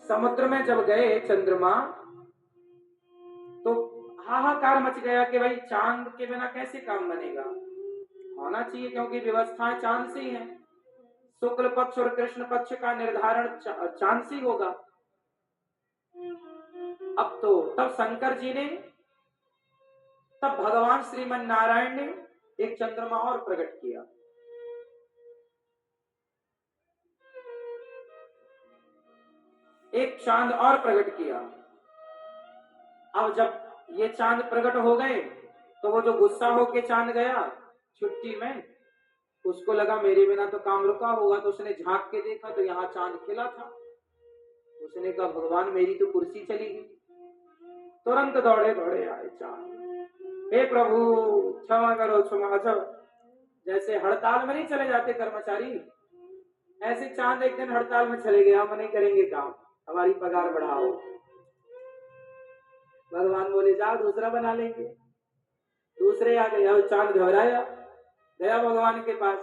समुद्र में जब गए चंद्रमा, तो हाहाकार मच गया कि भाई चांद के बिना कैसे काम बनेगा, होना चाहिए क्योंकि व्यवस्थाएं चांद से ही है। शुक्ल पक्ष और कृष्ण पक्ष का निर्धारण चांद से होगा। अब तो तब शंकर जी ने, तब भगवान श्रीमन नारायण ने एक चंद्रमा और प्रकट किया। एक चांद और प्रकट किया। अब जब ये चांद प्रकट हो गए तो वो जो गुस्सा होके चांद गया छुट्टी में, उसको लगा मेरे बिना तो काम रुका होगा, तो उसने झांक के देखा तो यहाँ चांद खिला था। उसने कहा भगवान मेरी तो कुर्सी चली गई। तुरंत दौड़े दौड़े आए चांद, हे प्रभु क्षमा करो क्षमा करो। जैसे हड़ताल में नहीं चले जाते कर्मचारी, ऐसे चांद एक दिन हड़ताल में चले गए, हम नहीं करेंगे काम, हमारी पगार बढ़ाओ। भगवान बोले जाओ दूसरा बना लेंगे। दूसरे आ गए, चांद घबराया, गया भगवान के पास।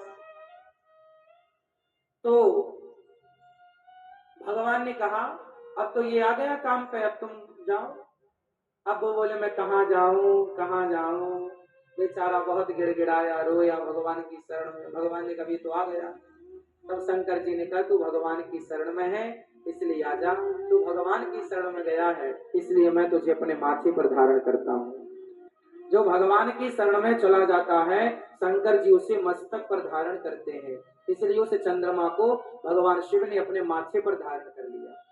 तो भगवान ने कहा अब तो ये आ गया काम पे, अब तुम जाओ। अब वो बोले मैं कहाँ जाऊं कहाँ जाऊं, बेचारा बहुत गिड़गिड़ाया रोया भगवान की शरण में। भगवान ने कभी तो आ गया। तब शंकर जी ने कहा तू भगवान की शरण में है इसलिए आजा, तू भगवान की शरण में गया है इसलिए मैं तुझे अपने माथे पर धारण करता हूँ। जो भगवान की शरण में चला जाता है शंकर जी उसे मस्तक पर धारण करते हैं, इसलिए उस चंद्रमा को भगवान शिव ने अपने माथे पर धारण कर लिया।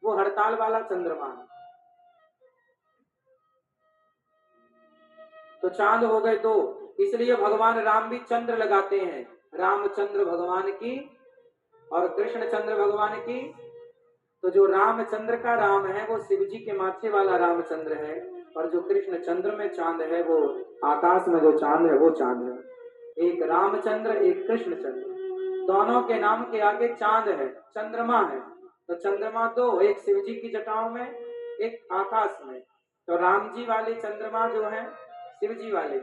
वो हड़ताल वाला चंद्रमा है। तो चांद हो गए दो, इसलिए भगवान राम भी चंद्र लगाते हैं, रामचंद्र भगवान की और कृष्ण चंद्र भगवान की। तो जो रामचंद्र का राम है वो शिव जी के माथे वाला रामचंद्र है, और जो कृष्ण चंद्र में चांद है वो आकाश में जो चांद है वो चांद है। एक रामचंद्र एक कृष्ण चंद्र, दोनों के नाम के आगे चांद है, चंद्रमा है। तो चंद्रमा दो, एक शिव जी की जटाओं में एक आकाश में। तो राम जी वाले चंद्रमा जो है शिव जी वाले,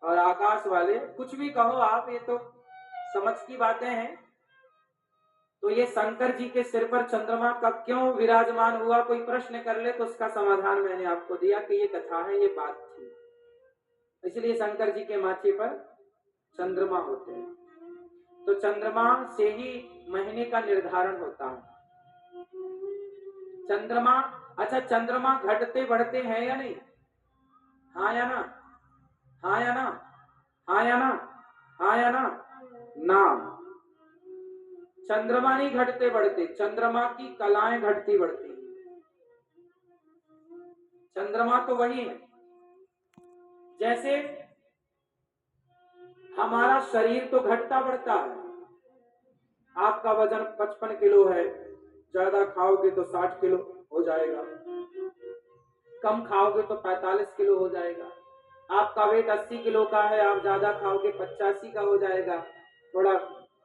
और आकाश वाले कुछ भी कहो आप, ये तो समझ की बातें हैं। तो ये शंकर जी के सिर पर चंद्रमा कब क्यों विराजमान हुआ, कोई प्रश्न कर ले तो उसका समाधान मैंने आपको दिया कि ये कथा है, ये बात थी, इसलिए शंकर जी के माथे पर चंद्रमा होते हैं। तो चंद्रमा से ही महीने का निर्धारण होता है। चंद्रमा, अच्छा चंद्रमा घटते बढ़ते हैं या नहीं, हाँ या ना, हाँ या ना, हाँ या ना, हाँ या ना, ना। चंद्रमा नहीं घटते बढ़ते, चंद्रमा की कलाएं घटती बढ़ती। चंद्रमा तो वही है, जैसे हमारा शरीर तो घटता बढ़ता है। आपका वजन 55 किलो है, ज्यादा खाओगे तो 60 किलो हो जाएगा, कम खाओगे तो 45 किलो हो जाएगा। आपका वेट 80 किलो का है, आप ज्यादा खाओगे 85 का हो जाएगा, थोड़ा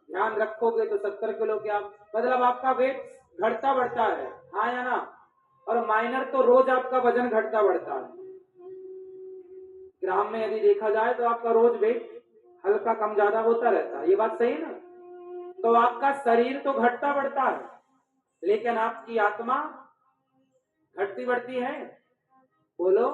ध्यान रखोगे तो 70 किलो के आप, मतलब आपका वेट घटता बढ़ता है, हाँ या ना। और माइनर तो रोज आपका वजन घटता बढ़ता है। ग्राम में यदि देखा जाए तो आपका रोज वेट हल्का कम ज्यादा होता रहता है, ये बात सही है ना। तो आपका शरीर तो घटता बढ़ता है, लेकिन आपकी आत्मा घटती बढ़ती है। बोलो,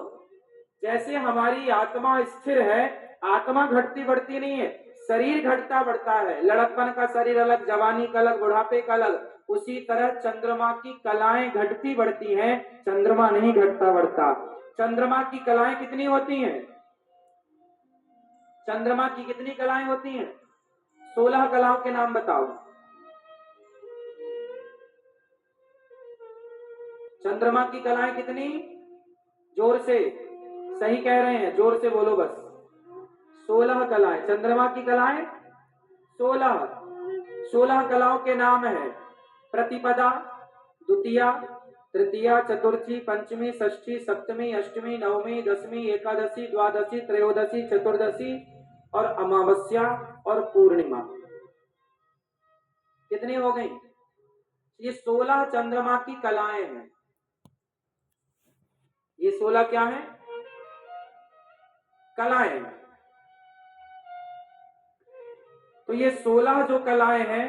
जैसे हमारी आत्मा स्थिर है, आत्मा घटती बढ़ती नहीं है, शरीर घटता बढ़ता है। लड़कपन का शरीर अलग, जवानी का अलग, बुढ़ापे का अलग, उसी तरह चंद्रमा की कलाएं घटती बढ़ती हैं, चंद्रमा नहीं घटता बढ़ता। चंद्रमा की कलाएं कितनी होती हैं, चंद्रमा की कितनी कलाएं होती हैं, 16 कलाओं के नाम बताओ। चंद्रमा की कलाएं कितनी, जोर से, सही कह रहे हैं, जोर से बोलो बस। 16 कलाएं, चंद्रमा की कलाएं 16। 16 कलाओं के नाम है प्रतिपदा, द्वितीया, तृतीया, चतुर्थी, पंचमी, षष्ठी, सप्तमी, अष्टमी, नवमी, दसवीं, एकादशी, द्वादशी, त्रयोदशी, चतुर्दशी और अमावस्या और पूर्णिमा। कितनी हो गई, ये 16 चंद्रमा की कलाएं हैं। ये 16 क्या है, कलाएं। तो ये 16 जो कलाएं हैं